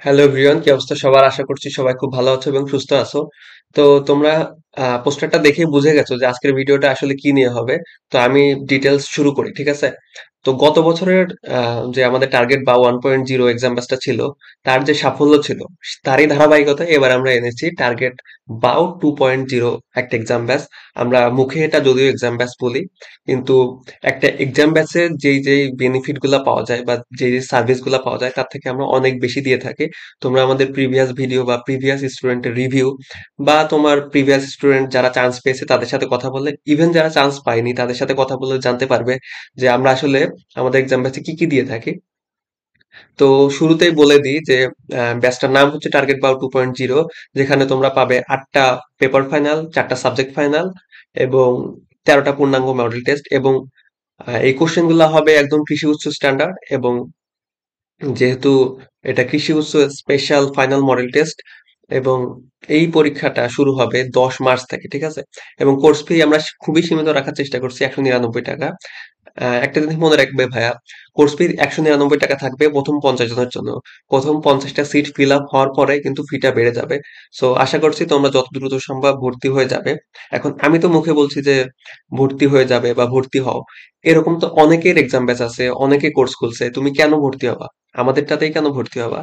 Hello everyone, কি অবস্থা সবার? আশা করছি সবাই খুব ভালো আছো এবং সুস্থ আছো। তো তোমরা পোস্টারটা দেখে বুঝে গেছো যে আজকের ভিডিওটা আসলে কি নিয়ে হবে। তো আমি ডিটেলস শুরু করি, ঠিক আছে? তো গত বছরের যে আমাদের টার্গেট বা 1.0 এক্সাম ব্যাচটা ছিল, তার যে সাফল্য ছিল তারই ধারাবাহিকতায় এবার আমরা এনেছি টার্গেট বাও 2.0 একটা এক্সাম ব্যাচ। আমরা মুখে এটা যদিও এক্সাম ব্যাচ বলি, কিন্তু একটা এক্সাম ব্যাচে যেই বেনিফিট গুলা পাওয়া যায় বা যে সার্ভিস গুলা পাওয়া যায় তার থেকে আমরা অনেক বেশি দিয়ে থাকি। তোমরা আমাদের প্রিভিয়াস ভিডিও বা প্রিভিয়াস স্টুডেন্টের রিভিউ বা তোমার প্রিভিয়াস স্টুডেন্ট যারা চান্স পেয়েছে তাদের সাথে কথা বললে, ইভেন যারা চান্স পায়নি তাদের সাথে কথা বললে জানতে পারবে যে আমরা আসলে আমাদের এক্সাম ব্যাচে কি কি দিয়ে থাকি। তো শুরুতেই বলে দিই যে ব্যাচটার নাম হচ্ছে টার্গেট বাও 2.0, যেখানে তোমরা পাবে 8টা পেপার ফাইনাল, 4টা সাবজেক্ট ফাইনাল এবং 13টা পূর্ণাঙ্গ মডেল টেস্ট। এবং এই কোশ্চেন গুলা হবে একদম কৃষি উচ্চ স্ট্যান্ডার্ড। এবং যেহেতু এটা কৃষি উচ্চ স্পেশাল ফাইনাল মডেল টেস্ট, এবং এই পরীক্ষাটা শুরু হবে 10 মার্চ থেকে, ঠিক আছে? এবং কোর্স ফি আমরা খুবই সীমিত রাখার চেষ্টা করছি, 199 টাকা। একটা জিনিস মনে রাখবে ভাইয়া, কোর্স ফি 199 টাকা থাকবে প্রথম 50 জনের জন্য। প্রথম 50টা সিট ফিল আপ হওয়ার পরে কিন্তু ফিটা বেড়ে যাবে। সো আশা করছি তোমরা যত দ্রুত সম্ভব ভর্তি হয়ে যাবে। এখন আমি তো মুখে বলছি যে ভর্তি হয়ে যাবে বা ভর্তি হও, এরকম তো অনেকের এক্সাম ব্যাচ আছে, অনেকে কোর্স খুলছে, তুমি কেন ভর্তি হবা? আমাদেরটাতেই কেন ভর্তি হবা?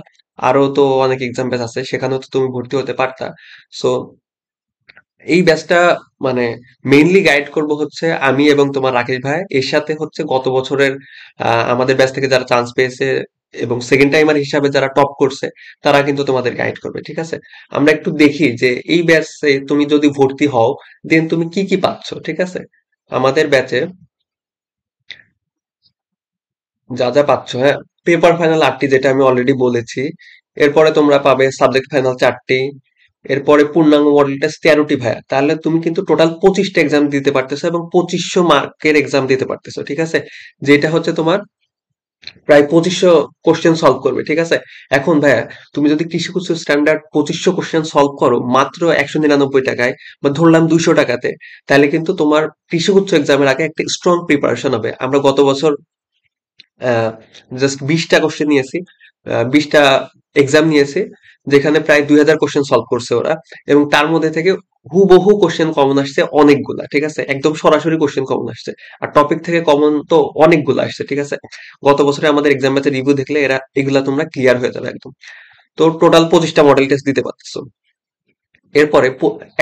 আরো তো অনেক এক্সাম ব্যাচ আছে, সেখানেও তো তুমি ভর্তি হতে পারতা। সো এই ব্যাচটা মানে মেইনলি গাইড করব হচ্ছে আমি এবং তোমার রাকেশ ভাই। এর সাথে হচ্ছে গত বছরের আমাদের ব্যাচ থেকে যারা চান্স পেয়েছে এবং সেকেন্ড টাইমার হিসাবে যারা টপ করছে, তারা কিন্তু তোমাদের গাইড করবে, ঠিক আছে? আমরা একটু দেখি যে এই ব্যাচে তুমি যদি ভর্তি হও, দেন তুমি কি কি পাচ্ছ, ঠিক আছে? আমাদের ব্যাচে যা যা পাচ্ছ, হ্যাঁ, পেপার ফাইনাল 8টি, যেটা আমি অলরেডি বলেছি। এরপরে তোমরা পাবে সাবজেক্ট ফাইনাল 4টি। এরপরে পূর্ণাঙ্গ মডেল টেস্ট 13টি ভাইয়া। তাহলে তুমি কিন্তু টোটাল 25টা এক্সাম দিতে পারতেছো এবং 2500 মার্কের এক্সাম দিতে পারতেছো, ঠিক আছে? যেটা হচ্ছে তোমার প্রায় 2500 কোশ্চেন সলভ করবে, ঠিক আছে? এখন ভাইয়া, তুমি যদি কৃষিগুচ্ছ স্ট্যান্ডার্ড 2500 কোশ্চেন সলভ করো মাত্র 199 টাকায় বা ধরলাম 200 টাকাতে, তাহলে কিন্তু তোমার কৃষিগুচ্ছ এক্সামের আগে একটা স্ট্রং প্রিপারেশন হবে। আমরা গত বছর জাস্ট 20টা কোশ্চেন নিয়েছি, 20টা এক্সাম নিয়েছি, যেখানে প্রায় 2000 কোশ্চেন সলভ করছে ওরা। এবং তার মধ্যে থেকে হুবহু কোশ্চেন কমন আসছে অনেকগুলা, ঠিক আছে? একদম সরাসরি কোশ্চেন কমন আসছে। আর টপিক থেকে কমন তো অনেকগুলো আসছে, ঠিক আছে? গত বছরে আমাদের এক্সাম ব্যাচের রিভিউ দেখলে এরা এগুলা তোমরা ক্লিয়ার হয়ে যাবে একদম। তো টোটাল 25টা মডেল টেস্ট দিতে পারতেছো। এরপরে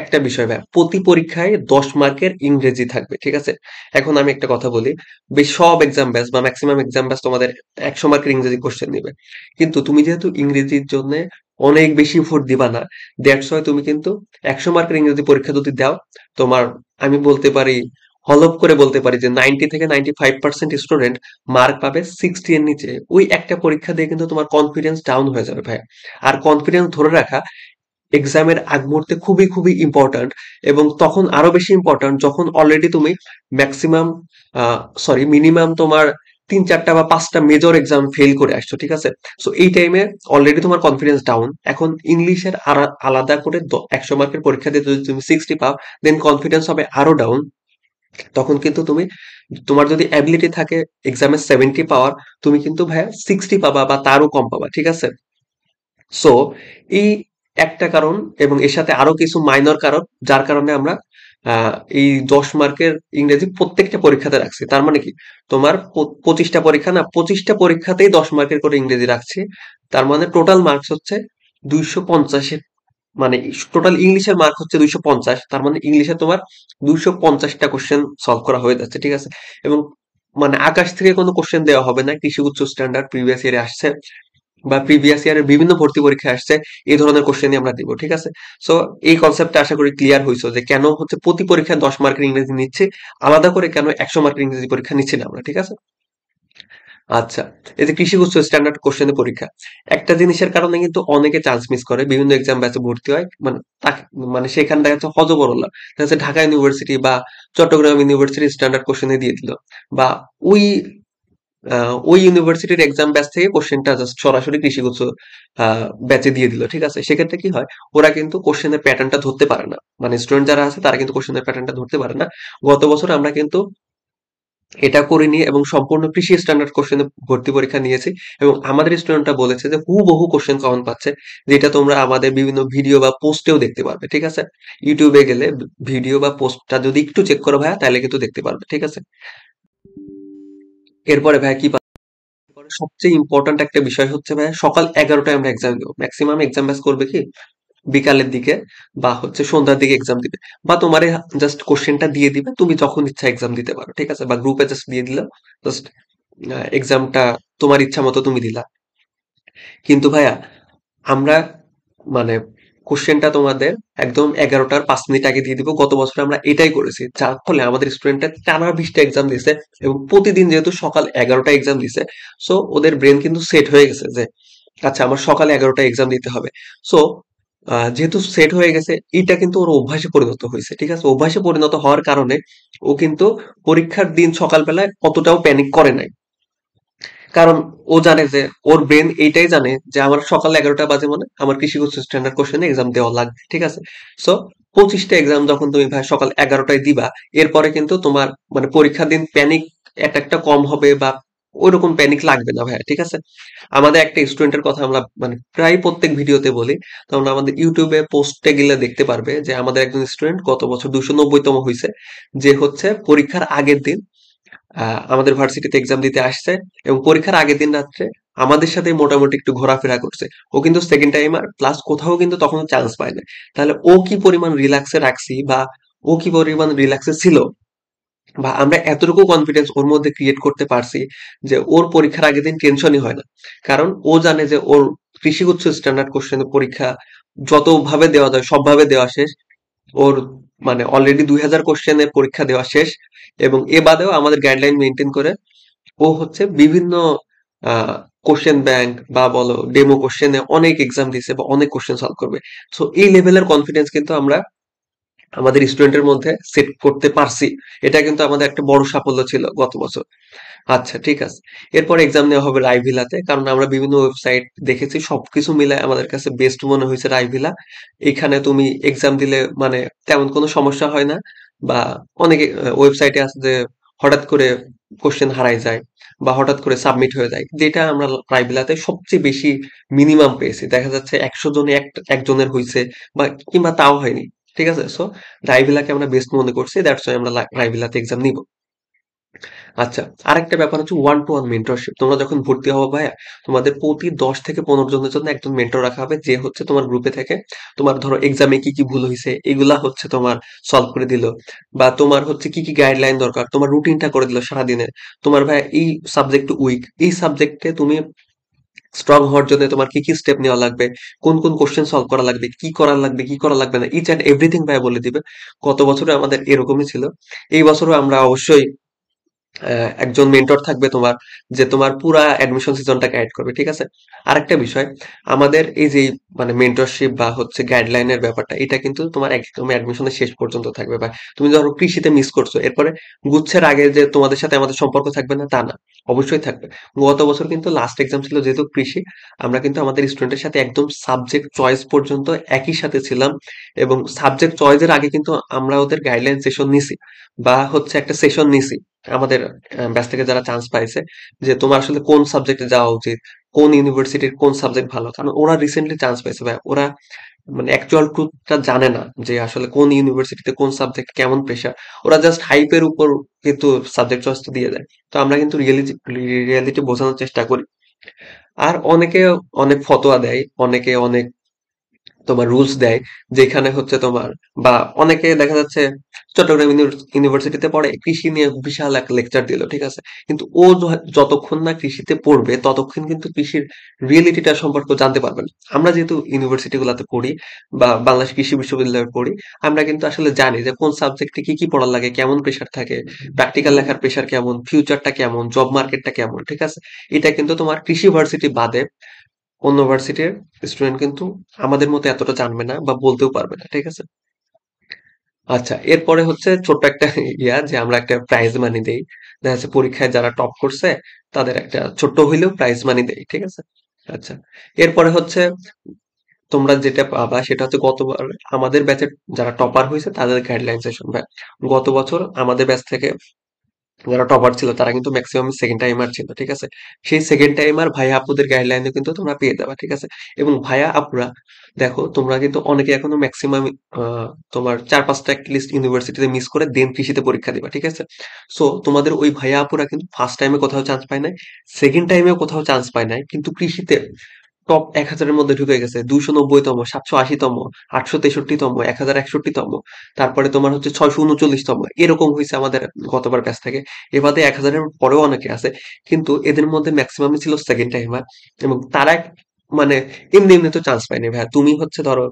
একটা বিষয় ভাই, প্রতি পরীক্ষায় 10 মার্কের ইংরেজি থাকবে, ঠিক আছে? এখন আমি একটা কথা বলি, বেশ সব এক্সাম ব্যাচ বা ম্যাক্সিমাম এক্সাম ব্যাচ তোমাদের 100 মার্কের ইংরেজি কোশ্চেন দিবে। কিন্তু তুমি যেহেতু ইংরেজির জন্য অনেক বেশি ভোট দিবা না, দ্যাটস ওয়াই তুমি কিন্তু 100 মার্কের ইংরেজি পরীক্ষা যদি দাও, তোমার, আমি বলতে পারি, হলপ করে বলতে পারি যে 90 থেকে 95% স্টুডেন্ট মার্ক পাবে 60 এর নিচে। ওই একটা পরীক্ষা দিয়ে কিন্তু তোমার কনফিডেন্স ডাউন হয়ে যাবে ভাই। আর কনফিডেন্স ধরে রাখা এক্সামের আগ মুহূর্তে খুবই খুবই ইম্পর্ট্যান্ট। এবং তখন আরো বেশি ইম্পর্ট্যান্ট যখন অলরেডি তুমি ম্যাক্সিমাম, মিনিমাম তোমার 3, 4টা বা 5টা মেজর এক্সাম ফেল করে আসছো, ঠিক আছে? সো এই টাইমে অলরেডি তোমার কনফিডেন্স ডাউন। এখন ইংলিশের আলাদা করে 100 মার্কের পরীক্ষা দিয়ে যদি তুমি 60 পাও, দেন কনফিডেন্স হবে আরো ডাউন। তখন কিন্তু তুমি, তোমার যদি অ্যাবিলিটি থাকে এক্সামে 70 পাওয়ার, তুমি কিন্তু ভাইয়া 60 পাবা বা তারও কম পাবা, ঠিক আছে? সো এই একটা কারণ, এবং এর সাথে আরো কিছু মাইনর কারণ, যার কারণে আমরা এই 10 মার্কের ইংরেজি প্রত্যেকটা পরীক্ষাতে রাখছি। তার মানে কি, তোমার 25টা পরীক্ষা না, 25টা পরীক্ষাতেই 10 মার্কের করে ইংরেজি রাখছি। তার মানে টোটাল মার্কস হচ্ছে 250-এর, মানে টোটাল ইংলিশের মার্ক হচ্ছে 250। তার মানে ইংলিশে তোমার 250টা কোশ্চেন সলভ করা হয়ে যাচ্ছে, ঠিক আছে? এবং মানে আকাশ থেকে কোনো কোশ্চেন দেওয়া হবে না, কৃষি উচ্চ স্ট্যান্ডার্ড প্রিভিয়াস ইয়ারে আসছে বা প্রিভিয়াস ইয়ারের বিভিন্ন ভর্তি পরীক্ষায় আসছে, এই ধরনের কোশ্চেনই আমরা দিব, ঠিক আছে? সো এই কনসেপ্টটা আশা করি ক্লিয়ার হইছো যে কেন হচ্ছে প্রতি পরীক্ষায় 10 মার্কের ইংরেজি নিচ্ছে, আলাদা করে কেন 100 মার্কের ইংরেজি পরীক্ষা নিচ্ছি না আমরা, ঠিক আছে? আচ্ছা, এই যে কৃষিগুচ্ছ স্ট্যান্ডার্ড কোশ্চেনের পরীক্ষা, একটা জিনিসের কারণে কিন্তু অনেকে চান্স মিস করে, বিভিন্ন এক্সাম ব্যাচে ভর্তি হয়, মানে তাকে, মানে সেখান দেখা যাচ্ছে হজবরল, দেখা যাচ্ছে ঢাকা ইউনিভার্সিটি বা চট্টগ্রাম ইউনিভার্সিটি স্ট্যান্ডার্ড কোশ্চেনে দিয়ে দিল, বা ওই ওই ইউনিভার্সিটির এক্সাম ব্যাচ থেকে কোশ্চেনটা জাস্ট সরাসরি কৃষিগুচ্ছ ব্যাচে দিয়ে দিল, ঠিক আছে? সেক্ষেত্রে কি হয়, ওরা কিন্তু কোশ্চেনের প্যাটার্নটা ধরতে পারে না। মানে স্টুডেন্ট যারা আছে তারা কিন্তু কোশ্চেনের প্যাটার্নটা ধরতে পারে না। গত বছর আমরা কিন্তু এটা করিনি এবং সম্পূর্ণ কৃষি স্ট্যান্ডার্ড কোশ্চেনে ভর্তি পরীক্ষা নিয়েছি এবং আমাদের স্টুডেন্টরা বলেছে যে হুবহু কোশ্চেন কমন পাচ্ছে, যেটা তোমরা আমাদের বিভিন্ন ভিডিও বা পোস্টেও দেখতে পারবে। ঠিক আছে, ইউটিউবে গেলে ভিডিও বা পোস্টটা যদি একটু চেক করো ভাইয়া, তাহলে কিন্তু দেখতে পারবে। ঠিক আছে, এরপরে ভাইয়া কি এরপরে সবচেয়ে ইম্পর্ট্যান্ট একটা বিষয় হচ্ছে ভাইয়া, সকাল 11টায় আমরা এক্সাম দেবো। ম্যাক্সিমাম এক্সাম ব্যাচ করবে কি বিকালের দিকে বা হচ্ছে সন্ধ্যার দিকে এক্সাম দিবে, বা তোমারে জাস্ট কোশ্চেনটা দিয়ে দিবে, তুমি যখন ইচ্ছা এক্সাম দিতে পারো। ঠিক আছে, বা গ্রুপে জাস্ট দিয়ে দিলে জাস্ট এক্সামটা তোমার ইচ্ছা মতো তুমি দিলা। কিন্তু ভাইয়া আমরা মানে কোশ্চেনটা তোমাদের একদম 11টার 5 মিনিট আগে দিয়ে দিব। গত বছর আমরা এটাই করেছি, যার ফলে আমাদের স্টুডেন্টরা টানা 20টা এক্সাম দিছে এবং প্রতিদিন যেহেতু সকাল 11টায় এক্সাম দিছে, সো ওদের ব্রেন কিন্তু সেট হয়ে গেছে যে আচ্ছা আমার সকালে 11টায় এক্সাম দিতে হবে। সো যেহেতু সেট হয়ে গেছে, এটা কিন্তু ওর অভ্যাসে পরিণত হয়েছে। ঠিক আছে, অভ্যাসে পরিণত হওয়ার কারণে ও কিন্তু পরীক্ষার দিন সকালবেলায় অতটাও প্যানিক করে নাই। কারণ ও জানে যে ওর ব্রেন এইটাই জানে যে আমার সকাল 11টা বাজে মানে আমার কৃষিগুচ্ছ স্ট্যান্ডার্ড কোশ্চেনে এক্সাম দেওয়া লাগবে। ঠিক আছে, সো 25টা এক্সাম যখন তুমি ভাই সকাল 11টায় দিবা, এরপরে কিন্তু তোমার মানে পরীক্ষার দিন প্যানিক একটা কম হবে বা ওইরকম প্যানিক লাগবে না ভাইয়া। ঠিক আছে, আমাদের একটা স্টুডেন্টের কথা আমরা মানে প্রায় প্রত্যেক ভিডিওতে বলি, তোমরা আমাদের ইউটিউবে পোস্টে গেলে দেখতে পারবে যে আমাদের একজন স্টুডেন্ট গত বছর 290তম হয়েছে, যে হচ্ছে পরীক্ষার আগের দিন আমাদের ভার্সিটিতে এক্সাম দিতে আসছে এবং পরীক্ষার আগের দিন রাত্রে আমাদের সাথে মোটামুটি একটু ঘোরাফেরা করছে। ও কিন্তু সেকেন্ড টাইমার, প্লাস কোথাও কিন্তু তখন চান্স পায় না। তাহলে ও কি পরিমাণ রিল্যাক্সে রাখছি বা ও কি পরিমাণ রিল্যাক্সে ছিল, বা আমরা এতটুকু কনফিডেন্স ওর মধ্যে ক্রিয়েট করতে পারছি যে ওর পরীক্ষার আগের দিন টেনশনই হয় না। কারণ ও জানে যে ওর কৃষিগুচ্ছ স্ট্যান্ডার্ড কোশ্চেন পরীক্ষা যতভাবে দেওয়া যায় সবভাবে দেওয়া শেষ। ওর মানে অলরেডি 2000 কোশ্চেনের পরীক্ষা দেওয়া শেষ এবং এ বাদেও আমাদের গাইডলাইন মেনটেন করে ও হচ্ছে বিভিন্ন কোশ্চেন ব্যাংক বা বলো ডেমো কোশ্চেনে অনেক এক্সাম দিছে বা অনেক কোশ্চেন সলভ করবে। সো এই লেভেলের কনফিডেন্স কিন্তু আমরা আমাদের স্টুডেন্টের মধ্যে সেট করতে পারছি। এটা কিন্তু আমাদের একটা বড় সাফল্য ছিল গত বছর। আচ্ছা ঠিক আছে, এরপর এক্সাম নেওয়া হবে রাইভিলাতে, কারণ আমরা বিভিন্ন ওয়েবসাইট দেখেছি, সবকিছু মিলে আমাদের কাছে বেস্ট মনে হয়েছে রাইভিলা। এখানে তুমি এক্সাম দিলে মানে তেমন কোনো সমস্যা হয় না, বা অনেকে ওয়েবসাইটে আছে যে হঠাৎ করে কোশ্চেন হারাই যায় বা হঠাৎ করে সাবমিট হয়ে যায়, যেটা আমরা রাইভিলাতে সবচেয়ে বেশি মিনিমাম পেয়েছি। দেখা যাচ্ছে 100 জনে একজনের হয়েছে বা কিংবা তাও হয়নি। ঠিক আছে, সো রাইভিলাকে আমরা বেস্ট মনে করছি, দ্যাটস ওয়াই আমরা রাইভিলাতে এক্সাম নিব। আচ্ছা, আরেকটা ব্যাপার হচ্ছে ওয়ান টু ওয়ান মেন্টরশিপ। তোমরা যখন ভর্তি হবো ভাইয়া, তোমাদের প্রতি 10 থেকে 15 জনের জন্য একজন মেন্টর রাখা হবে, যে হচ্ছে তোমার গ্রুপে থেকে তোমার ধরো এক্সামে কি কি ভুল হয়েছে এগুলা হচ্ছে তোমার সলভ করে দিল, বা তোমার হচ্ছে কি কি গাইডলাইন দরকার তোমার রুটিনটা করে দিল সারাদিনের। তোমার ভাইয়া এই সাবজেক্ট উইক, এই সাবজেক্টে তুমি স্ট্রং হওয়ার জন্য তোমার কি কি স্টেপ নেওয়া লাগবে, কোন কোন কোশ্চেন সলভ করা লাগবে, কি করা লাগবে কি করা লাগবে না, ইচ অ্যান্ড এভরিথিং ভাইয়া বলে দিবে। গত বছরে আমাদের এরকমই ছিল। এই বছরও আমরা অবশ্যই একজন মেন্টর থাকবে তোমার, যে তোমার পুরা অ্যাডমিশন সিজনটা গাইড করবে। ঠিক আছে, আরেকটা বিষয়, আমাদের এই যে মানে মেন্টরশিপ বা হচ্ছে গাইডলাইনের ব্যাপারটা, এটা কিন্তু তোমার একদম অ্যাডমিশনের শেষ পর্যন্ত থাকবে। বা তুমি ধরো কৃষিতে মিস করছো, এরপরে গুচ্ছের আগে যে তোমাদের সাথে আমাদের সম্পর্ক থাকবে না তা না, অবশ্যই থাকবে। গত বছর কিন্তু লাস্ট এক্সাম ছিল যেহেতু কৃষি, আমরা কিন্তু আমাদের স্টুডেন্টের সাথে একদম সাবজেক্ট চয়েস পর্যন্ত একই সাথে ছিলাম এবং সাবজেক্ট চয়েসের আগে কিন্তু আমরা ওদের গাইডলাইন সেশন নিছি বা হচ্ছে একটা সেশন নিছি আমাদের ব্যাচ থেকে যারা চান্স পাইছে, যে তোমার আসলে কোন সাবজেক্টে যাওয়া উচিত, কোন ইউনিভার্সিটির কোন সাবজেক্ট ভালো। কারণ ওরা রিসেন্টলি চান্স পাইছে ভাই, ওরা মানে অ্যাকচুয়াল ট্রুথটা জানে না যে আসলে কোন ইউনিভার্সিটিতে কোন সাবজেক্ট কেমন প্রেশার। ওরা জাস্ট হাইপের উপর কিন্তু সাবজেক্ট চয়েসটা দিয়ে দেয়। তো আমরা কিন্তু রিয়েলিটি বোঝানোর চেষ্টা করি। আর অনেকে অনেক ফতোয়া দেয়, অনেকে অনেক তোমার রুলস দেয়, যেখানে হচ্ছে তোমার বা অনেকে দেখা যাচ্ছে চট্টগ্রাম ইউনিভার্সিটিতে পড়ে, কৃষি নিয়ে বিশাল এক লেকচার দিল। ঠিক আছে, কিন্তু ও যতক্ষণ না কৃষিতে পড়বে ততক্ষণ কিন্তু কৃষির রিয়েলিটিটা সম্পর্কে জানতে পারবে না। আমরা যেহেতু ইউনিভার্সিটি গুলাতে পড়ি বা বাংলাদেশ কৃষি বিশ্ববিদ্যালয়ে পড়ি, আমরা কিন্তু আসলে জানি যে কোন সাবজেক্টে কি কি পড়া লাগে, কেমন প্রেশার থাকে, প্র্যাকটিক্যাল লেখার প্রেশার কেমন, ফিউচারটা কেমন, জব মার্কেটটা কেমন। ঠিক আছে, এটা কিন্তু তোমার কৃষি ভার্সিটি বাদে অন্য ভার্সিটির স্টুডেন্ট কিন্তু আমাদের মতো এতটা জানবে না বা বলতেও পারবে না। ঠিক আছে, আচ্ছা এরপরে হচ্ছে ছোট্ট একটা যে আমরা একটা প্রাইজ মানি দেই। দেখা যাচ্ছে পরীক্ষায় যারা টপ করছে তাদের একটা ছোট্ট হইলেও প্রাইজ মানি দেই। ঠিক আছে, আচ্ছা এরপরে হচ্ছে তোমরা যেটা পাবা সেটা হচ্ছে গতবার আমাদের ব্যাচের যারা টপার হয়েছে তাদের গাইডলাইন সেশন। গত বছর আমাদের ব্যাচ থেকে যারা টপার ছিল তারা কিন্তু ম্যাক্সিমাম সেকেন্ড টাইমার ছিল, ঠিক আছে? সেই সেকেন্ড টাইমার ভাইয়া আপুদের গাইডলাইনে কিন্তু তোমরা পেয়ে যাবে, ঠিক আছে? এবং ভাইয়া আপুরা দেখো, তোমরা কিন্তু অনেকে এখনো ম্যাক্সিমাম তোমার 4-5টা লিস্ট ইউনিভার্সিটিতে মিস করে দেন কৃষিতে পরীক্ষা দিবা, ঠিক আছে? সো তোমাদের ওই ভাইয়া আপুরা কিন্তু ফার্স্ট টাইমে কোথাও চান্স পায় নাই, সেকেন্ড টাইমেও কোথাও চান্স পায় নাই, কিন্তু কৃষিতে টপ 1000-এর মধ্যে ঢুকে গেছে, 290তম, 780তম, 863তম, 1061তম, তারপরে তোমার হচ্ছে 639তম, এরকম হয়েছে আমাদের গতবার ব্যাচ থেকে। এবারে 1000-এর পরেও অনেকে আছে, কিন্তু এদের মধ্যে ম্যাক্সিমামই ছিল সেকেন্ড টাইমার। এবং তারা মানে এমনি এমনি তো চান্স পায়নি ভাইয়া। তুমি হচ্ছে ধরো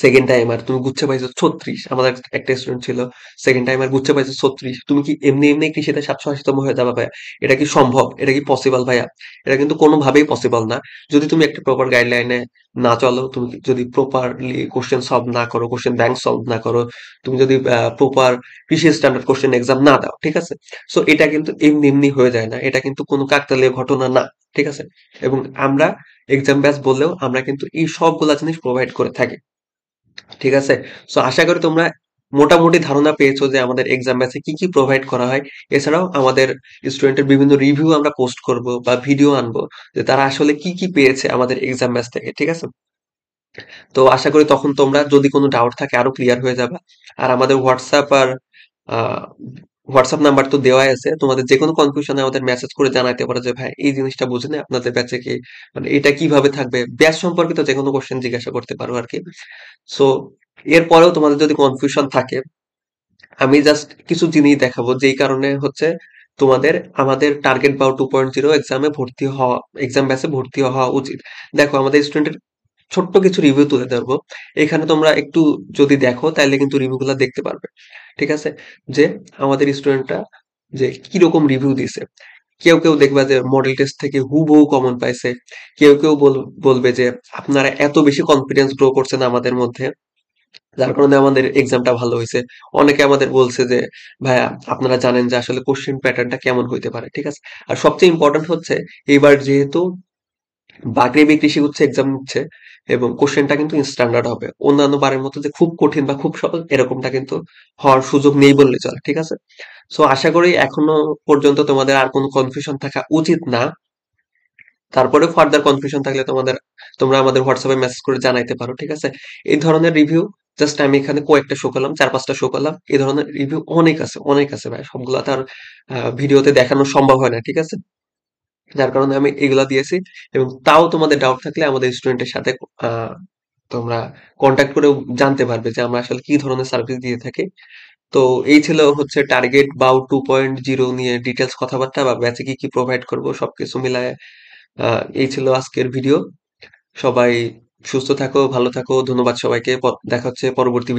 সেকেন্ড টাইমার, তুমি গুচ্ছে পাইছো 36, আমাদের একটা স্টুডেন্ট ছিল সেকেন্ড টাইমার, গুচ্ছে পাইছো 36, তুমি কি এমনি এমনি কৃষিতে 780তম হয়ে যাবে ভাইয়া? এটা কি সম্ভব? এটা কি পসিবল ভাইয়া? এটা কিন্তু কোনোভাবেই পসিবল না। যদি তুমি একটা প্রপার গাইডলাইনে না চলো, তুমি যদি প্রপারলি কোশ্চেন সলভ না করো, কোশ্চেন ব্যাংক সলভ না করো, তুমি যদি প্রপার কৃষি স্ট্যান্ডার্ড কোশ্চেন এক্সাম না দাও, ঠিক আছে? সো এটা কিন্তু এমনি এমনি হয়ে যায় না, এটা কিন্তু কোনো কাকতালীয় ঘটনা না, ঠিক আছে? এবং আমরা এক্সাম ব্যাচ বললেও আমরা কিন্তু এই সবগুলা জিনিস প্রোভাইড করে থাকি, ঠিক আছে? সো আশা করি তোমরা মোটামুটি ধারণা পেয়েছো যে আমাদের এক্সাম ব্যাচে কি কি প্রোভাইড করা হয়। এছাড়াও আমাদের স্টুডেন্টের বিভিন্ন রিভিউ আমরা পোস্ট করব বা ভিডিও আনবো, যে তারা আসলে কি কি পেয়েছে আমাদের এক্সাম ব্যাচ থেকে, ঠিক আছে? তো আশা করি তখন তোমরা যদি কোনো ডাউট থাকে আরো ক্লিয়ার হয়ে যাবে। আর আমাদের হোয়াটসঅ্যাপ আর হোয়াটসঅ্যাপ নাম্বার তো দেওয়াই আছে, তোমাদের যে কোনো কনফিউশনে আমাদের মেসেজ করে জানাইতে পারো যে ভাই এই জিনিসটা বুঝে নেই আপনাদের ব্যাচে কি, মানে এটা কিভাবে থাকবে, ব্যাচ সম্পর্কিত যে কোনো কোশ্চেন জিজ্ঞাসা করতে পারো আর কি। সো এরপরেও তোমাদের যদি কনফিউশন থাকে, আমি জাস্ট কিছু জিনিস দেখাবো যেই কারণে হচ্ছে তোমাদের আমাদের টার্গেট বাউ 2.0 এক্সামে ভর্তি হওয়া, এক্সাম ব্যাচে ভর্তি হওয়া উচিত। দেখো আমাদের স্টুডেন্টের ছোট্ট কিছু রিভিউ তুলে ধরবো। এখানে তোমরা একটু যদি দেখো তাহলে কিন্তু রিভিউ গুলা দেখতে পারবে, ঠিক আছে? যে আমাদের স্টুডেন্টরা যে কিরকম রিভিউ দিছে। কেউ কেউ দেখবা যে মডেল টেস্ট থেকে হুবহু কমন পাইছে। কেউ কেউ বলবে যে আপনারা এত বেশি কনফিডেন্স গ্রো করছেন আমাদের মধ্যে, যার কারণে আমাদের এক্সামটা ভালো হয়েছে। অনেকে আমাদের বলছে যে ভাইয়া আপনারা জানেন যে আসলে কোশ্চেন প্যাটার্নটা কেমন হইতে পারে, ঠিক আছে? আর সবচেয়ে ইম্পর্টেন্ট হচ্ছে এবার যেহেতু বাকৃবি কৃষি উচ্ছে এক্সাম নিচ্ছে, এবং কোশ্চেনটা কিন্তু স্ট্যান্ডার্ড হবে, অন্যান্য বারের মতো যে খুব কঠিন বা খুব সহজ এরকমটা কিন্তু হওয়ার সুযোগ নেই বললে চলে, ঠিক আছে? সো আশা করি এখনো পর্যন্ত তোমাদের আর কোনো কনফিউশন থাকা উচিত না। তারপরে ফার্দার কনফিউশন থাকলে তোমরা আমাদের হোয়াটসঅ্যাপে মেসেজ করে জানাইতে পারো, ঠিক আছে? এই ধরনের রিভিউ জাস্ট আমি এখানে কয়েকটা শো করলাম, 4-5টা শো করলাম। এই ধরনের রিভিউ অনেক আছে ভাই, সবগুলা তার ভিডিওতে দেখানো সম্ভব হয় না, ঠিক আছে? যার কারণে আমি এগুলা দিয়েছি। এবং তাও তোমাদের ডাউট থাকলে আমাদের স্টুডেন্টের সাথে তোমরা কন্ট্যাক্ট করেও জানতে পারবে যে আমরা আসলে কি ধরনের সার্ভিস দিয়ে থাকি। তো এই ছিল হচ্ছে টার্গেট বাউ 2.0 নিয়ে ডিটেলস কথাবার্তা, বা ব্যাচে কি কি প্রোভাইড করবো সবকিছু মিলায়। এই ছিল আজকের ভিডিও। সবাই সুস্থ থাকো, ভালো থাকো। ধন্যবাদ সবাইকে। দেখা হচ্ছে পরবর্তী